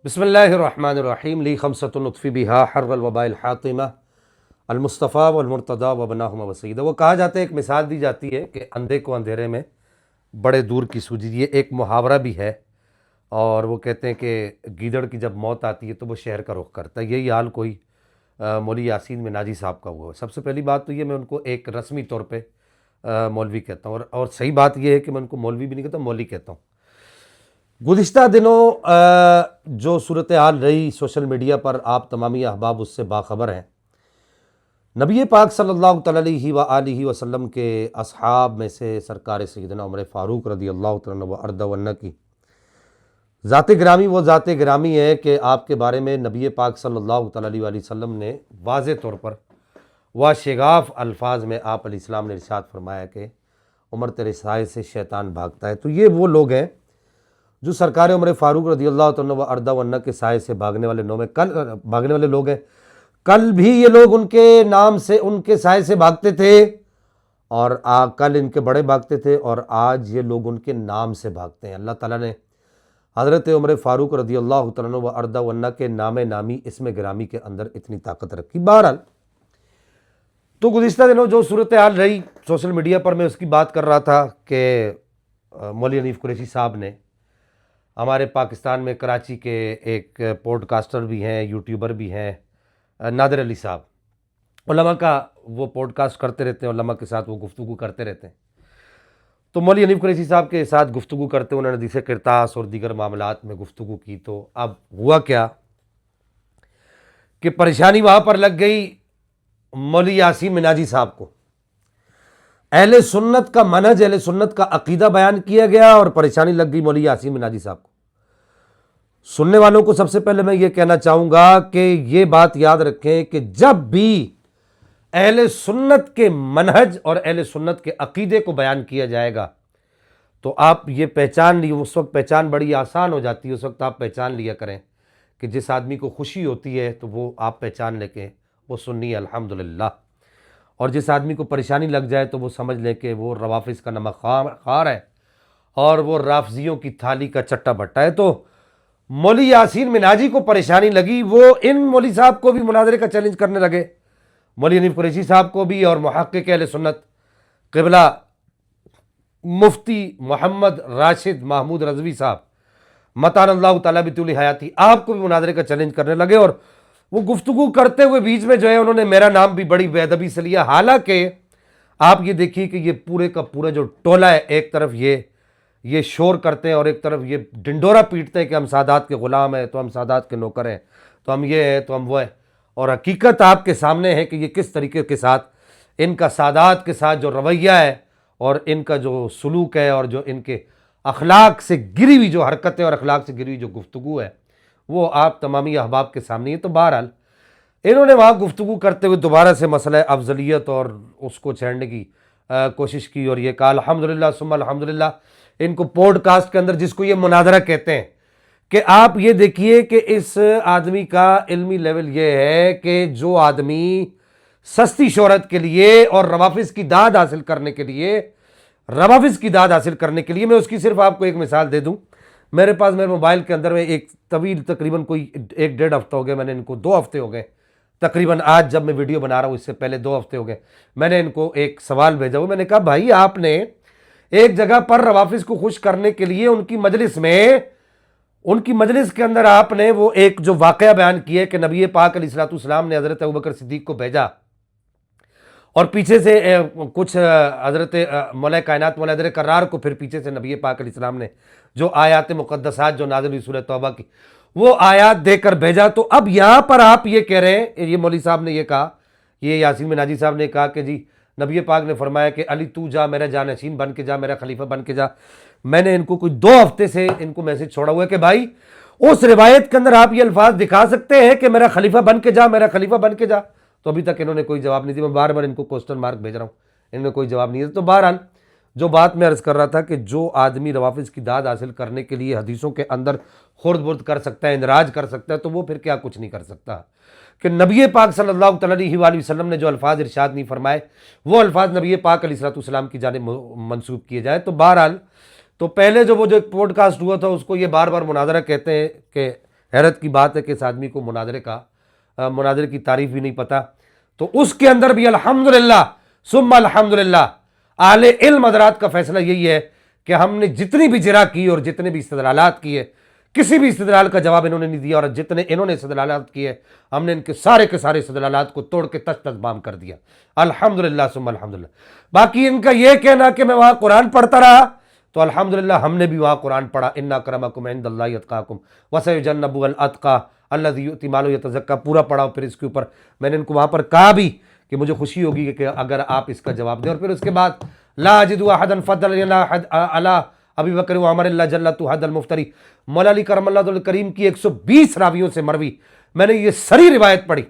بسم اللہ الرحمن الرحیم لی خمسۃ نطفی بہا حر الوباء الحاطمہ المصطفیٰ والمرتضیٰ وبناہما وسیدہ۔ وہ کہا جاتا ہے، ایک مثال دی جاتی ہے کہ اندھے کو اندھیرے میں بڑے دور کی سوجی۔ یہ ایک محاورہ بھی ہے، اور وہ کہتے ہیں کہ گیدڑ کی جب موت آتی ہے تو وہ شہر کا رخ کرتا ہے۔ یہی حال کوئی مولوی یاسین مناجی صاحب کا ہوا ہے۔ سب سے پہلی بات تو یہ، میں ان کو ایک رسمی طور پہ مولوی کہتا ہوں، اور صحیح بات یہ ہے کہ میں ان کو مولوی بھی نہیں کہتا، مولوی کہتا ہوں۔ گزشتہ دنوں جو صورتحال رہی سوشل میڈیا پر، آپ تمامی احباب اس سے باخبر ہیں۔ نبی پاک صلی اللہ تعالیٰ علیہ وآلہ وسلم کے اصحاب میں سے سرکار سیدنا عمر فاروق رضی اللہ تعالیٰ عنہ وارضہ عنہ کی ذات گرامی وہ ذات گرامی ہے کہ آپ کے بارے میں نبی پاک صلی اللہ تعالیٰ علیہ وسلم نے واضح طور پر شگاف الفاظ میں آپ علیہ السلام نے ارشاد فرمایا کہ عمر تیرے سائے سے شیطان بھاگتا ہے۔ تو یہ وہ لوگ ہیں جو سرکار عمر فاروق رضی اللہ تعالیٰ عنہ وارضہ عنہ کے سائے سے بھاگنے والے لوگ ہیں۔ کل بھی یہ لوگ ان کے نام سے، ان کے سائے سے بھاگتے تھے، اور کل ان کے بڑے بھاگتے تھے، اور آج یہ لوگ ان کے نام سے بھاگتے ہیں۔ اللہ تعالیٰ نے حضرت عمر فاروق رضی اللہ تعالیٰ عنہ وارضہ عنہ کے نام نامی، اسم گرامی کے اندر اتنی طاقت رکھی۔ بہرحال، تو گزشتہ دنوں جو صورتحال رہی سوشل میڈیا پر، میں اس کی بات کر رہا تھا کہ مولوی حنیف قریشی صاحب نے، ہمارے پاکستان میں کراچی کے ایک پوڈ کاسٹر بھی ہیں، یوٹیوبر بھی ہیں، نادر علی صاحب، علماء کا وہ پوڈ کاسٹ کرتے رہتے ہیں، علماء کے ساتھ وہ گفتگو کرتے رہتے ہیں۔ تو مولوی حنیف قریشی صاحب کے ساتھ گفتگو کرتے انہوں نے حدیث قرطاس اور دیگر معاملات میں گفتگو کی۔ تو اب ہوا کیا کہ پریشانی وہاں پر لگ گئی مولوی یاسین مناجی صاحب کو۔ اہل سنت کا منہج، اہل سنت کا عقیدہ بیان کیا گیا، اور پریشانی لگ گئی مولوی یاسین مناجی صاحب کو۔ سننے والوں کو سب سے پہلے میں یہ کہنا چاہوں گا کہ یہ بات یاد رکھیں کہ جب بھی اہل سنت کے منہج اور اہل سنت کے عقیدے کو بیان کیا جائے گا تو آپ یہ پہچان لی، اس وقت پہچان بڑی آسان ہو جاتی ہے۔ اس وقت آپ پہچان لیا کریں کہ جس آدمی کو خوشی ہوتی ہے تو وہ آپ پہچان لے کے وہ سنی ہے الحمدللہ، اور جس آدمی کو پریشانی لگ جائے تو وہ سمجھ لے کہ وہ روافظ کا نمک خوار ہے، اور وہ رافضیوں کی تھالی کا چٹا بٹا ہے۔ تو مولوی یاسین مناجی کو پریشانی لگی، وہ ان مولوی صاحب کو بھی مناظرے کا چیلنج کرنے لگے، مولوی حنیف قریشی صاحب کو بھی، اور محقق اہل سنت قبلہ مفتی محمد راشد محمود رضوی صاحب متان اللہ تعالیٰ بطول حیاتی، آپ کو بھی مناظرے کا چیلنج کرنے لگے۔ اور وہ گفتگو کرتے ہوئے بیچ میں جو ہے انہوں نے میرا نام بھی بڑی بے ادبی سے لیا۔ حالانکہ آپ یہ دیکھیے کہ یہ پورے کا پورا جو ٹولہ ہے، ایک طرف یہ شور کرتے ہیں، اور ایک طرف یہ ڈنڈورا پیٹتے ہیں کہ ہم سادات کے غلام ہیں، تو ہم سادات کے نوکر ہیں، تو ہم یہ ہیں، تو ہم وہ ہیں۔ اور حقیقت آپ کے سامنے ہے کہ یہ کس طریقے کے ساتھ ان کا سادات کے ساتھ جو رویہ ہے، اور ان کا جو سلوک ہے، اور جو ان کے اخلاق سے گری ہوئی جو حرکتیں اور اخلاق سے گری ہوئی جو گفتگو ہے، وہ آپ تمامی احباب کے سامنے ہے۔ تو بہرحال انہوں نے وہاں گفتگو کرتے ہوئے دوبارہ سے مسئلہ افضلیت اور اس کو چھیڑنے کی کوشش کی، اور یہ کہا الحمدللہ ثم الحمدللہ، ان کو پوڈ کاسٹ کے اندر جس کو یہ مناظرہ کہتے ہیں، کہ آپ یہ دیکھیے کہ اس آدمی کا علمی لیول یہ ہے کہ جو آدمی سستی شہرت کے لیے اور روافظ کی داد حاصل کرنے کے لیے، میں اس کی صرف آپ کو ایک مثال دے دوں۔ میرے موبائل کے اندر میں ایک طویل، تقریباً کوئی 1.5 ہفتہ ہو گیا، میں نے ان کو 2 ہفتے ہو گئے تقریباً، آج جب میں ویڈیو بنا رہا ہوں اس سے پہلے 2 ہفتے ہو گئے، میں نے ان کو ایک سوال بھیجا ہوا، میں نے کہا بھائی آپ نے ایک جگہ پر روافظ کو خوش کرنے کے لیے ان کی مجلس کے اندر آپ نے وہ ایک جو واقعہ بیان کیا ہے کہ نبی پاک علیہ الصلوۃ والسلام نے حضرت ابوبکر صدیق کو بھیجا، اور پیچھے سے کچھ حضرت مولا کائنات مولا حیدر کرار کو، پھر پیچھے سے نبی پاک علیہ السلام نے جو آیات مقدسات جو نازل ہوئی سورہ توبہ کی وہ آیات دے کر بھیجا۔ تو اب یہاں پر آپ یہ کہہ رہے ہیں، یہ مولوی صاحب نے یہ کہا، یہ یاسین مناجی صاحب نے کہا کہ جی نبی پاک نے فرمایا کہ علی تو جا، میرا جانشین بن کے جا، میرا خلیفہ بن کے جا۔ میں نے ان کو کوئی 2 ہفتے سے ان کو میسج چھوڑا ہوا ہے کہ بھائی اس روایت کے اندر آپ یہ الفاظ دکھا سکتے ہیں کہ میرا خلیفہ بن کے جا، میرا خلیفہ بن کے جا؟ تو ابھی تک انہوں نے کوئی جواب نہیں دیا۔ میں بار بار ان کو کوسچن مارک بھیج رہا ہوں، انہوں نے کوئی جواب نہیں دیا۔ تو بہرحال جو بات میں عرض کر رہا تھا کہ جو آدمی روافظ کی داد حاصل کرنے کے لیے حدیثوں کے اندر خرد برد کر سکتا ہے، اندراج کر سکتا ہے، تو وہ پھر کیا کچھ نہیں کر سکتا؟ کہ نبی پاک صلی اللہ تعالیٰ علیہ وآلہ وسلم نے جو الفاظ ارشاد نہیں فرمائے، وہ الفاظ نبی پاک علیہ الصلوۃ والسلام کی جانب منسوب کیے جائے۔ تو بہرحال تو پہلے جو ایک پوڈ کاسٹ ہوا تھا اس کو یہ بار بار مناظرہ کہتے ہیں کہ حیرت کی بات ہے کہ اس آدمی کو مناظرے کی تعریف بھی نہیں پتا. تو اس کے اندر بھی الحمدللہ ثم الحمدللہ اہل علم حضرات کا فیصلہ یہی ہے کہ ہم نے جتنی بھی جرا کی اور جتنے بھی استدلالات کیے، کسی بھی استدلال کا جواب انہوں نے نہیں دیا، اور جتنے انہوں نے استدلالات کیے ہم نے ان کے سارے استدلالات کو توڑ کے تش تش بام کر دیا. الحمدللہ ثم الحمدللہ. باقی ان کا یہ کہنا کہ میں وہاں قرآن پڑھتا رہا، تو الحمدللہ ہم نے بھی وہاں قرآن پڑھا. ان اکرمکم عند اللہ اتقاکم وسیجنبها الاتقی الذی یؤتی مالہ یتزکی، پورا پڑھا. پھر اس کے اوپر میں نے ان کو وہاں پر کہا بھی کہ مجھے خوشی ہوگی کہ اگر آپ اس کا جواب دیں. اور پھر اس کے بعد لا اجد احدا فضل علی ابی بکر وعمر اللہ جلۃ حد المفتری، مولا علی کرم اللہ وجہ کریم کی 120 راویوں سے مروی میں نے یہ سری روایت پڑھی.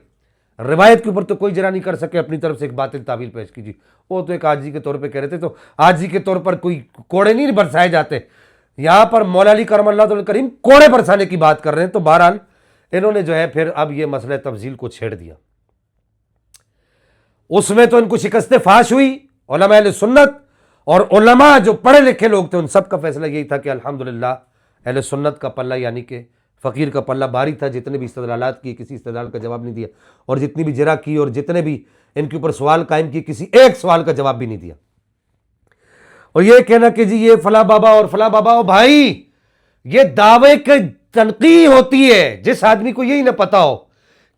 روایت کے اوپر تو کوئی جرا نہیں کر سکے اپنی طرف سے ایک باطل تعویل پیش کیجیے. وہ تو ایک عاجزی کے طور پہ کہہ رہے تھے، تو عاجزی کے طور پر کوئی کوڑے نہیں برسائے جاتے. یہاں پر مولا علی کرم اللہ وجہ کریم کوڑے برسانے کی بات کر رہے ہیں. تو بہرحال انہوں نے جو ہے پھر اب یہ مسئلہ تفضیل کو چھیڑ دیا. اس میں تو ان کو شکست فاش ہوئی. علماء اہل سنت اور علماء جو پڑھے لکھے لوگ تھے ان سب کا فیصلہ یہی تھا کہ الحمدللہ اہل سنت کا پلہ یعنی کہ فقیر کا پلہ بھاری تھا. جتنے بھی استدلالات کیے کسی استدلال کا جواب نہیں دیا، اور جتنی بھی جرا کی اور جتنے بھی ان کے اوپر سوال قائم کیے کسی ایک سوال کا جواب بھی نہیں دیا. اور یہ کہنا کہ جی یہ فلاں بابا اور فلاں بابا، اور بھائی یہ دعوے کی تنقیح ہوتی ہے. جس آدمی کو یہی نہ پتا ہو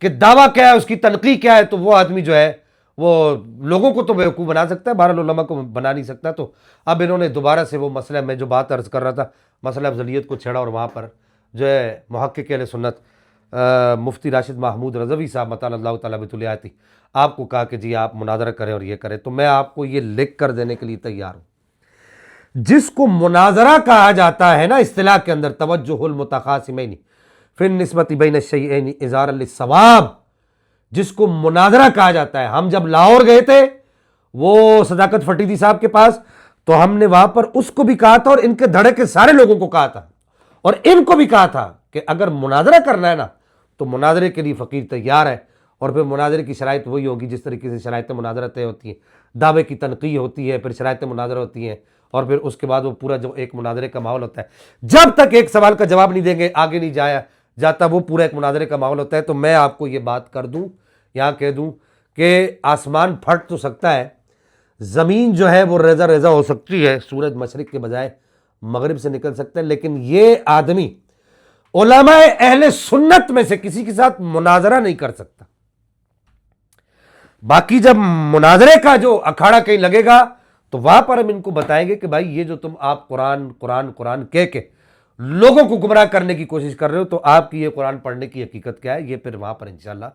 کہ دعویٰ کیا ہے، اس کی تنقیح کیا ہے، تو وہ آدمی جو ہے وہ لوگوں کو تو بیوقوف بنا سکتا ہے، بہرحال علماء کو بنا نہیں سکتا. تو اب انہوں نے دوبارہ سے وہ مسئلہ، میں جو بات عرض کر رہا تھا، مسئلہ افضلیت کو چھیڑا، اور وہاں پر جو ہے محقق اہل سنت مفتی راشد محمود رضوی صاحب مطال اللہ تعالیٰ بیت الیاتی آپ کو کہا کہ جی آپ مناظرہ کریں اور یہ کریں. تو میں آپ کو یہ لکھ کر دینے کے لیے تیار ہوں. جس کو مناظرہ کہا جاتا ہے نا اصطلاح کے اندر، توجہ المتخاصمین فی النسبۃ بین الشیئین اظہارا للصواب، جس کو مناظرہ کہا جاتا ہے. ہم جب لاہور گئے تھے وہ صداقت فٹیدی صاحب کے پاس، تو ہم نے وہاں پر اس کو بھی کہا تھا اور ان کے دھڑے کے سارے لوگوں کو کہا تھا، اور ان کو بھی کہا تھا کہ اگر مناظرہ کرنا ہے نا تو مناظرے کے لیے فقیر تیار ہے. اور پھر مناظرے کی شرائط وہی ہوگی جس طریقے سے شرائط مناظرہ طے ہوتی ہیں. دعوے کی تنقیح ہوتی ہے، پھر شرائط مناظرہ ہوتی ہیں، اور پھر اس کے بعد وہ پورا جو ایک مناظرے کا ماحول ہوتا ہے. جب تک ایک سوال کا جواب نہیں دیں گے آگے نہیں جاتا، وہ پورا ایک مناظرے کا ماحول ہوتا ہے. تو میں آپ کو یہ بات کر دوں، یہاں کہہ دوں کہ آسمان پھٹ تو سکتا ہے، زمین جو ہے وہ ریزہ ریزہ ہو سکتی ہے، سورج مشرق کے بجائے مغرب سے نکل سکتا ہے، لیکن یہ آدمی علماء اہل سنت میں سے کسی کے ساتھ مناظرہ نہیں کر سکتا. باقی جب مناظرے کا جو اکھاڑا کہیں لگے گا تو وہاں پر ہم ان کو بتائیں گے کہ بھائی یہ جو تم آپ قرآن کہہ کے لوگوں کو گمراہ کرنے کی کوشش کر رہے ہو، تو آپ کی یہ قرآن پڑھنے کی حقیقت کیا ہے، یہ پھر وہاں پر انشاءاللہ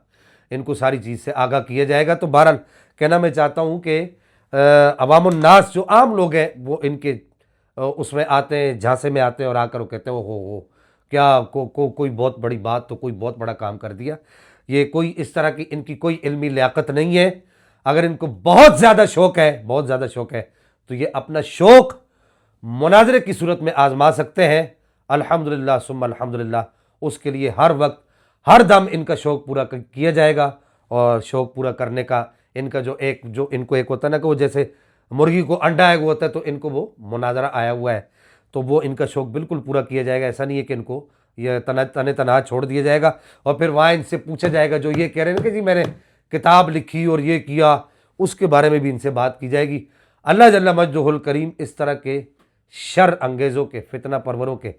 ان کو ساری چیز سے آگاہ کیا جائے گا. تو بہرحال کہنا میں چاہتا ہوں کہ عوام الناس جو عام لوگ ہیں وہ ان کے اس میں آتے ہیں، جھانسے میں آتے ہیں، اور آ کر وہ کہتے ہیں ہو کیا کوئی بہت بڑی بات، تو کوئی بہت بڑا کام کر دیا. یہ کوئی اس طرح کی ان کی کوئی علمی لیاقت نہیں ہے. اگر ان کو بہت زیادہ شوق ہے تو یہ اپنا شوق مناظرے کی صورت میں آزما سکتے ہیں. الحمدللہ ثم الحمدللہ. اس کے لیے ہر وقت ہر دم ان کا شوق پورا کیا جائے گا. اور شوق پورا کرنے کا ان کا جو ان کو ایک ہوتا ہے نا کہ وہ جیسے مرغی کو انڈا ہے وہ ہوتا ہے، تو ان کو وہ مناظرہ آیا ہوا ہے، تو وہ ان کا شوق بالکل پورا کیا جائے گا. ایسا نہیں ہے کہ ان کو یہ تنہا چھوڑ دیا جائے گا اور پھر وہاں ان سے پوچھا جائے گا جو یہ کہہ رہے ہیں کہ جی میں نے کتاب لکھی اور یہ کیا، اس کے بارے میں بھی ان سے بات کی جائے گی. اللہ جل مجدہ الکریم اس طرح کے شر انگیزوں کے فتنہ پروروں کے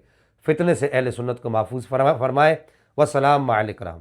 فتنے سے اہل سنت کو محفوظ فرمائے. والسلام علیکم.